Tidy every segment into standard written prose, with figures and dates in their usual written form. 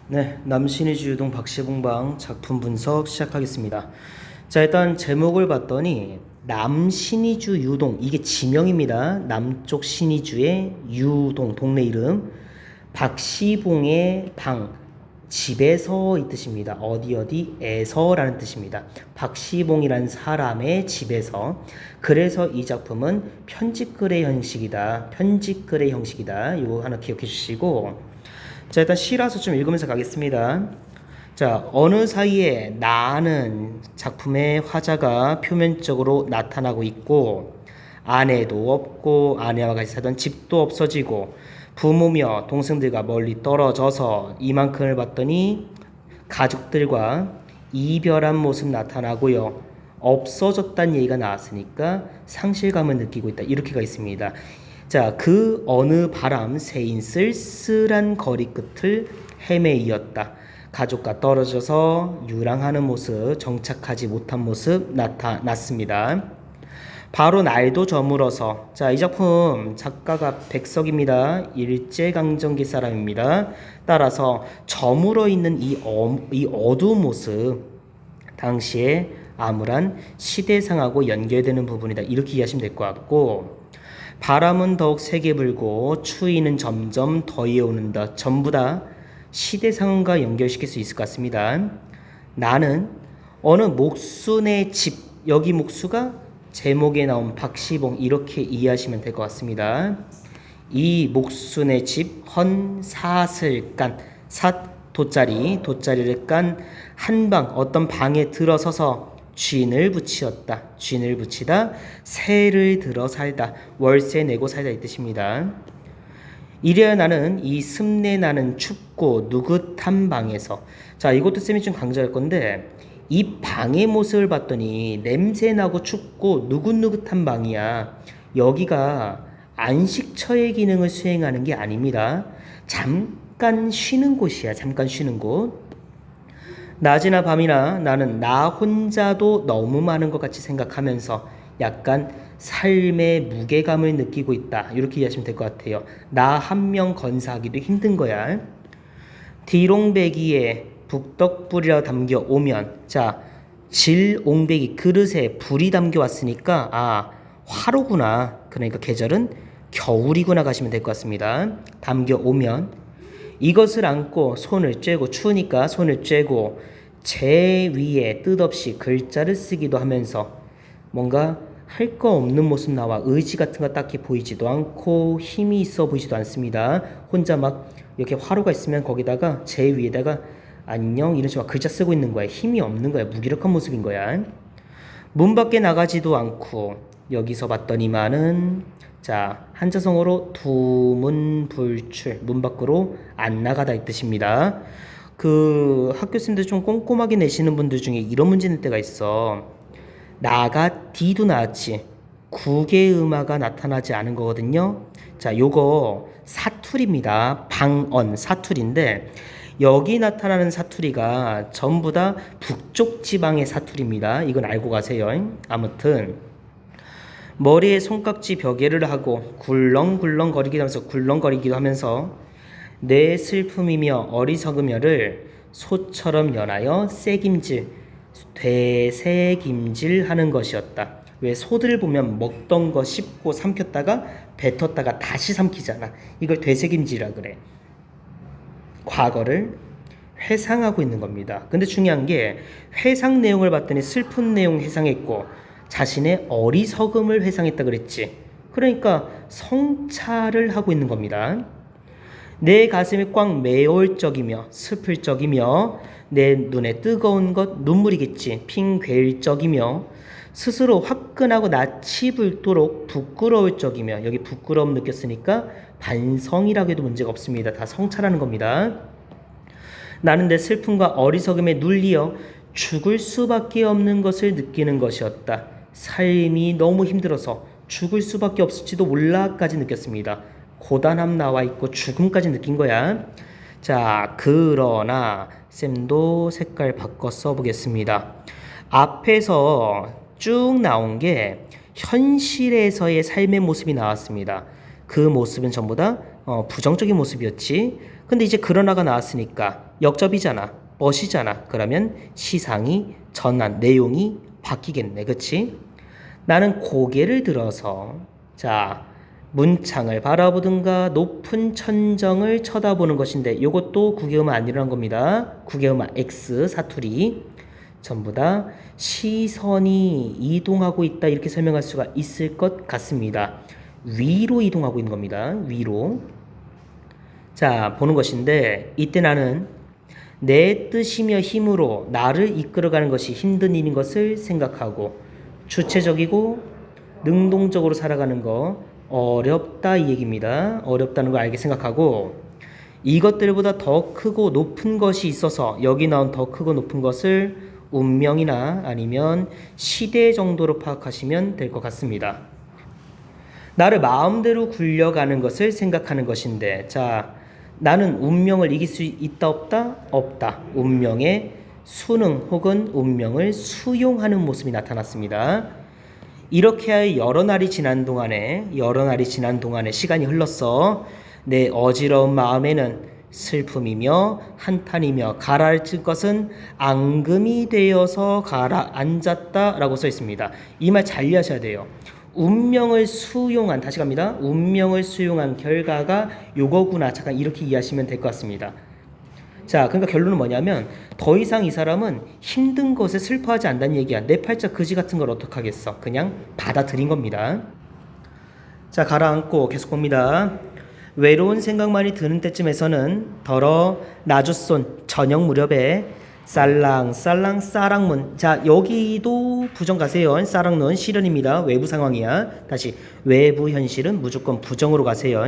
네, 남신의 유동 박시봉방 작품 분석 시작하겠습니다. 자, 일단 제목을 봤더니 남신이주 유동, 이게 지명입니다. 남쪽 신이주의 유동, 동네 이름. 박시봉의 방, 집에서 이 뜻입니다. 어디에서라는 뜻입니다. 박시봉이라는 사람의 집에서. 그래서 이 작품은 편집글의 형식이다. 편집글의 형식이다. 이거 하나 기억해 주시고, 자, 일단 시라서 좀 읽으면서 가겠습니다. 자, 어느 사이에 나는 작품의 화자가 표면적으로 나타나고 있고, 아내도 없고 아내와 같이 살던 집도 없어지고, 부모며 동생들과 멀리 떨어져서 이만큼을 봤더니 가족들과 이별한 모습 나타나고요. 없어졌다는 얘기가 나왔으니까 상실감을 느끼고 있다. 이렇게가 있습니다. 자, 그 어느 바람 새인 쓸쓸한 거리 끝을 헤매이었다. 가족과 떨어져서 유랑하는 모습, 정착하지 못한 모습 나타났습니다. 바로 날도 저물어서. 자, 이 작품 작가가 백석입니다. 일제강점기 사람입니다. 따라서 저물어 있는 이 어두운 모습, 당시에 암울한 시대상하고 연결되는 부분이다. 이렇게 이해하시면 될 것 같고, 바람은 더욱 세게 불고 추위는 점점 더해오는다. 전부 다 시대상과 연결시킬 수 있을 것 같습니다. 나는 어느 목순의 집, 여기 목수가 제목에 나온 박시봉, 이렇게 이해하시면 될 것 같습니다. 이 목순의 집 헌사슬 깐, 돗자리를 깐 한방, 어떤 방에 들어서서 쥔을 붙이었다. 쥔을 붙이다. 새를 들어 살다. 월세 내고 살다 이 뜻입니다. 이래야 나는 이 습내 나는 춥고 누긋한 방에서. 자, 이것도 쌤이 좀 강조할 건데, 이 방의 모습을 봤더니 냄새 나고 춥고 누긋누긋한 방이야. 여기가 안식처의 기능을 수행하는 게 아닙니다. 잠깐 쉬는 곳이야. 잠깐 쉬는 곳. 낮이나 밤이나 나는 나 혼자도 너무 많은 것 같이 생각하면서 약간 삶의 무게감을 느끼고 있다. 이렇게 이해하시면 될 것 같아요. 나 한 명 건사하기도 힘든 거야. 디롱배기에 북덕불이라 담겨 오면, 자, 질옹배기, 그릇에 불이 담겨 왔으니까 화로구나. 그러니까 계절은 겨울이구나 가시면 될 것 같습니다. 담겨 오면 이것을 안고 손을 쬐고, 추우니까 손을 쬐고 제 위에 뜻없이 글자를 쓰기도 하면서 뭔가 할 거 없는 모습 나와 의지 같은 거 딱히 보이지도 않고 힘이 있어 보이지도 않습니다. 혼자 막 이렇게 화로가 있으면 거기다가 제 위에다가 안녕 이런 식으로 글자 쓰고 있는 거야. 힘이 없는 거야. 무기력한 모습인 거야. 문 밖에 나가지도 않고 여기서 봤더니만은, 자, 한자성어로 두문불출, 문 밖으로 안 나가다 이 뜻입니다. 그 학교생들 좀 꼼꼼하게 내시는 분들 중에 이런 문제 낼 때가 있어. 나가 디도 나왔지 국의 음화가 나타나지 않은 거거든요. 자, 요거 사투리입니다. 방언 사투리인데, 여기 나타나는 사투리가 전부 다 북쪽 지방의 사투리입니다. 이건 알고 가세요. 아무튼 머리에 손깍지 벼개를 하고 굴렁거리기도 하면서 내 슬픔이며 어리석으며를 소처럼 연하여 되새김질 하는 것이었다. 왜 소들 보면 먹던 거 씹고 삼켰다가 뱉었다가 다시 삼키잖아. 이걸 되새김질이라 그래. 과거를 회상하고 있는 겁니다. 근데 중요한 게 회상 내용을 봤더니 슬픈 내용 회상했고 자신의 어리석음을 회상했다 그랬지. 그러니까 성찰을 하고 있는 겁니다. 내 가슴이 꽉 메올 적이며 슬플 적이며 내 눈에 뜨거운 것 눈물이겠지. 핑괴일 적이며 스스로 화끈하고 낯이 불도록 부끄러울 적이며, 여기 부끄러움 느꼈으니까 반성이라고 해도 문제가 없습니다. 다 성찰하는 겁니다. 나는 내 슬픔과 어리석음에 눌리어 죽을 수밖에 없는 것을 느끼는 것이었다. 삶이 너무 힘들어서 죽을 수밖에 없을지도 몰라까지 느꼈습니다. 고단함 나와 있고 죽음까지 느낀 거야. 자, 그러나 쌤도 색깔 바꿔 써보겠습니다. 앞에서 쭉 나온 게 현실에서의 삶의 모습이 나왔습니다. 그 모습은 전부 다 부정적인 모습이었지. 근데 이제 그러나가 나왔으니까 역접이잖아. 멋이잖아. 그러면 시상이 전환, 내용이 바뀌겠네. 그치? 나는 고개를 들어서 자 문창을 바라보든가 높은 천정을 쳐다보는 것인데 이것도 구개음은 아니라는 겁니다. 구개음은 X 사투리 전부 다 시선이 이동하고 있다 이렇게 설명할 수가 있을 것 같습니다. 위로 이동하고 있는 겁니다. 위로. 자 보는 것인데 이때 나는 내 뜻이며 힘으로 나를 이끌어가는 것이 힘든 일인 것을 생각하고 주체적이고 능동적으로 살아가는 거 어렵다 이 얘기입니다. 어렵다는 걸 알게 생각하고 이것들보다 더 크고 높은 것이 있어서 여기 나온 더 크고 높은 것을 운명이나 아니면 시대 정도로 파악하시면 될 것 같습니다. 나를 마음대로 굴려가는 것을 생각하는 것인데 자 나는 운명을 이길 수 있다 없다? 없다. 운명의 수능 혹은 운명을 수용하는 모습이 나타났습니다. 이렇게 하여 여러 날이 지난 동안에 시간이 흘렀어. 내 어지러운 마음에는 슬픔이며 한탄이며 가라앉을 것은 앙금이 되어서 가라앉았다 라고 써 있습니다. 이 말 잘 이해하셔야 돼요. 운명을 수용한, 다시 갑니다. 운명을 수용한 결과가 요거구나. 잠깐 이렇게 이해하시면 될 것 같습니다. 자, 그러니까 결론은 뭐냐면 더 이상 이 사람은 힘든 것에 슬퍼하지 않는다는 얘기야. 내 팔자 그지 같은 걸 어떡하겠어. 그냥 받아들인 겁니다. 자, 가라앉고 계속 봅니다. 외로운 생각만이 드는 때쯤에서는 더러 나주손 저녁 무렵에 쌀랑쌀랑 싸랑문. 자 여기도 부정 가세요. 싸랑문 실현입니다. 외부 상황이야. 다시 외부 현실은 무조건 부정으로 가세요.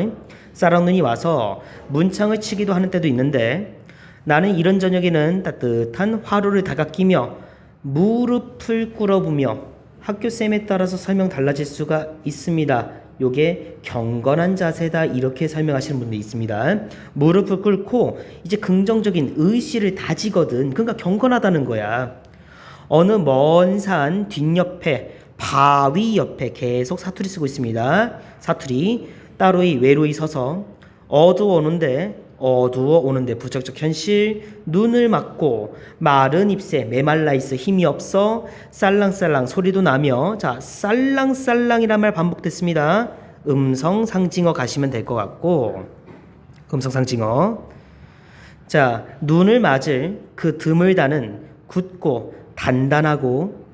싸랑눈이 와서 문창을 치기도 하는 때도 있는데 나는 이런 저녁에는 따뜻한 화로를 다가끼며 무릎을 꿇어보며 학교쌤에 따라서 설명 달라질 수가 있습니다. 요게 경건한 자세다 이렇게 설명하시는 분도 있습니다. 무릎을 꿇고 이제 긍정적인 의지를 다지거든. 그러니까 경건하다는 거야. 어느 먼 산 뒷옆에 바위 옆에 계속 사투리 쓰고 있습니다. 사투리 따로이 외로이 서서 어두워 오는데 부적적 현실 눈을 막고 마른 잎새 메말라 있어 힘이 없어 쌀랑쌀랑 소리도 나며 자 쌀랑쌀랑이란 말 반복됐습니다. 음성상징어 가시면 될 것 같고 음성상징어 자 눈을 맞을 그 드물다는 굳고 단단하고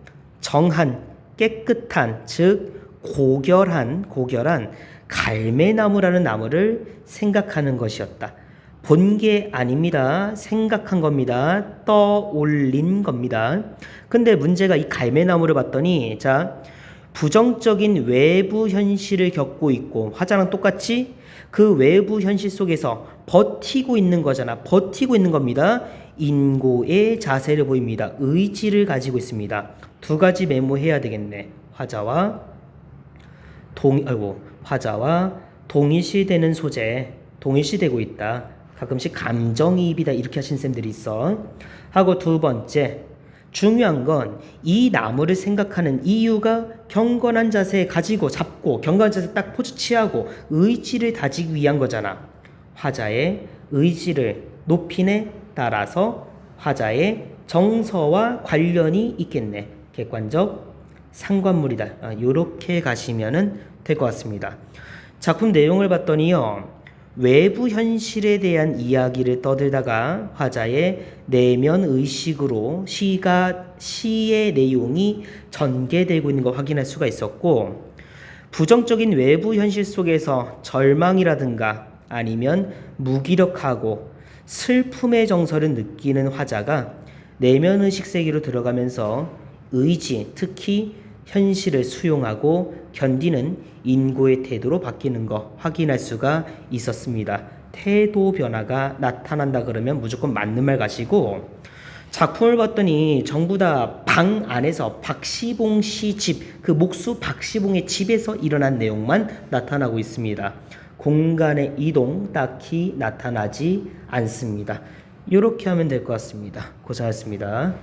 정한 깨끗한 즉 고결한 갈매나무라는 나무를 생각하는 것이었다. 본 게 아닙니다. 생각한 겁니다. 떠올린 겁니다. 근데 문제가 이 갈매나무를 봤더니 자 부정적인 외부 현실을 겪고 있고 화자랑 똑같이 그 외부 현실 속에서 버티고 있는 거잖아. 버티고 있는 겁니다. 인고의 자세를 보입니다. 의지를 가지고 있습니다. 두 가지 메모해야 되겠네. 화자와 동일시되는 소재, 동일시되고 있다. 가끔씩 감정이입이다 이렇게 하신 쌤들이 있어. 하고 두 번째, 중요한 건 이 나무를 생각하는 이유가 경건한 자세 가지고 잡고 경건한 자세 딱 포즈 취하고 의지를 다지기 위한 거잖아. 화자의 의지를 높임에 따라서 화자의 정서와 관련이 있겠네. 객관적 상관물이다. 이렇게 가시면 될 것 같습니다. 작품 내용을 봤더니요. 외부 현실에 대한 이야기를 떠들다가 화자의 내면 의식으로 시의 내용이 전개되고 있는 걸 확인할 수가 있었고 부정적인 외부 현실 속에서 절망이라든가 아니면 무기력하고 슬픔의 정서를 느끼는 화자가 내면 의식 세계로 들어가면서 의지, 특히 현실을 수용하고 견디는 인고의 태도로 바뀌는 거 확인할 수가 있었습니다. 태도 변화가 나타난다 그러면 무조건 맞는 말 가시고 작품을 봤더니 전부 다 방 안에서 박시봉 씨 집, 그 목수 박시봉의 집에서 일어난 내용만 나타나고 있습니다. 공간의 이동 딱히 나타나지 않습니다. 이렇게 하면 될 것 같습니다. 고생하셨습니다.